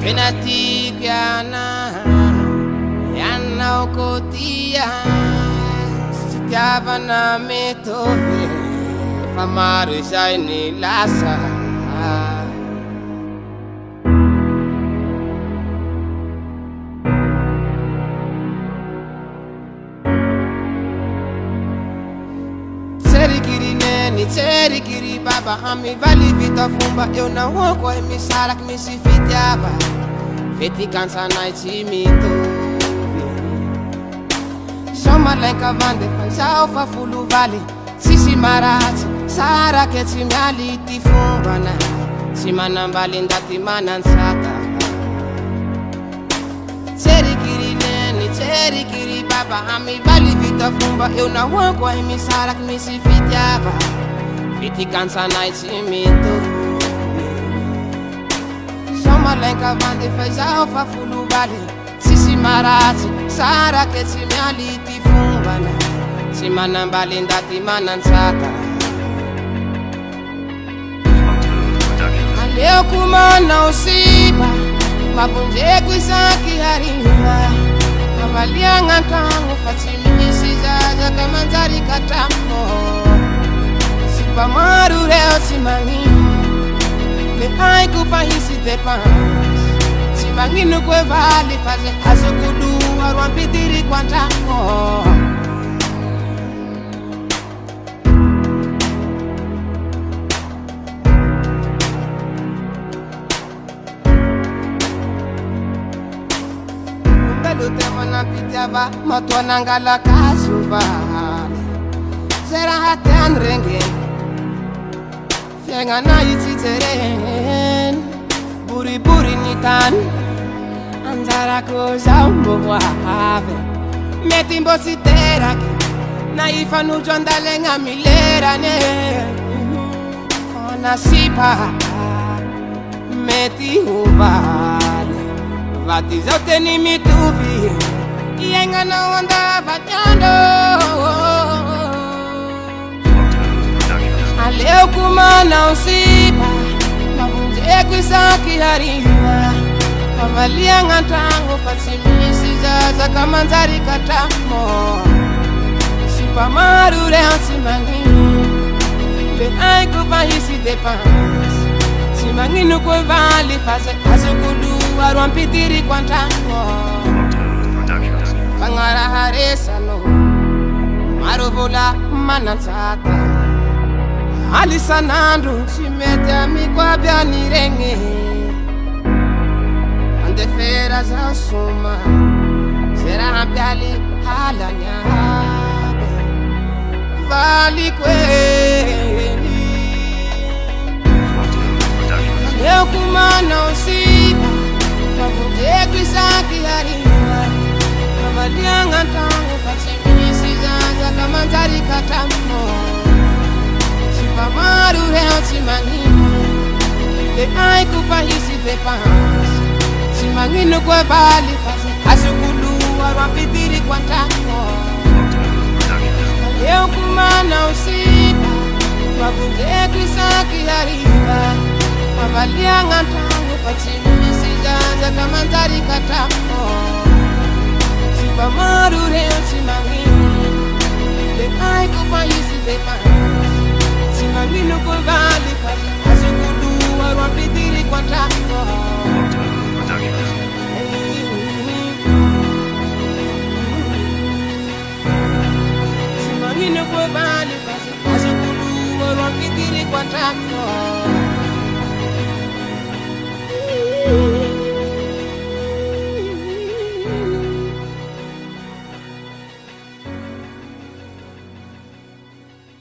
Penatik yana okotia Sitiavana metove Famare shaini lasa Cherry kiri baba ami vali vita fumba eu na woko e mi sarak mi si fitiava Feti kansa na chimito Shoma lenka vande fa fa fulu vale Sisi marat sara ke chimali ti fumba na Simana mbali ndati manansata Cherry kiri baba ami vali vita fumba eu na woko e mi sarak mi si fitiava Fiti kansa na chimito Shoma lenka vande fa fulu vale Sisi marati sara ke chimiali ti fumbana Simana mbali ndati manansata Aleo kumana usiba Mabunje kuisaki harima Avalia ngantangu fatimisi zaza kamanzari katamo Pamaru reo simangi Me ai kupa hisi depans Simangi nukwe vali faze Asukudu haruan pitiri kwantango Mbelu temana pitiaba Matwana ngala kasuvali Zera hatan renge Yenga na ititeren Buri nitan Anzara koza umbo have Metimbo siterak Na ifanu jonda lenga milera ne Ona sipa Meti uvale Vati zote ni mituvi Yenga na wanda vatiando Aleo kumana usipa Mabunje kuisaki harima Avalia ngantango fasimisi zaza kamanzari katamo Sipa maru reo simangi Le ai kupa hisi depans Simangi nukwe vali fase Asukudu haruan pitiri kwantango Pangara haresa no Maruvola manansata Alisa nandu chimete amikwa bya nirenge Ande fera za suma Sera hampiali halanya Vali kwe Leo kumana usipa Mabunje kuisaki harima Mavalia ngantangu fatimisi zaza kamanzari katamo Pamaru reo simangi Le ai kupa hisi depans Simangi nukwe vali fase Asukulu haruan pitiri kwantango Leo kumana usipa Mabunje kuisaki harima Mavalia ngantangu fatimisi zaza kamanzari katamo Pamaru reo simangi Le ai kupa hisi depans Simangi nukwe vali fase Asukudu haruan pitiri kwantango Simangi nukwe vali fase Asukudu haruan pitiri kwantango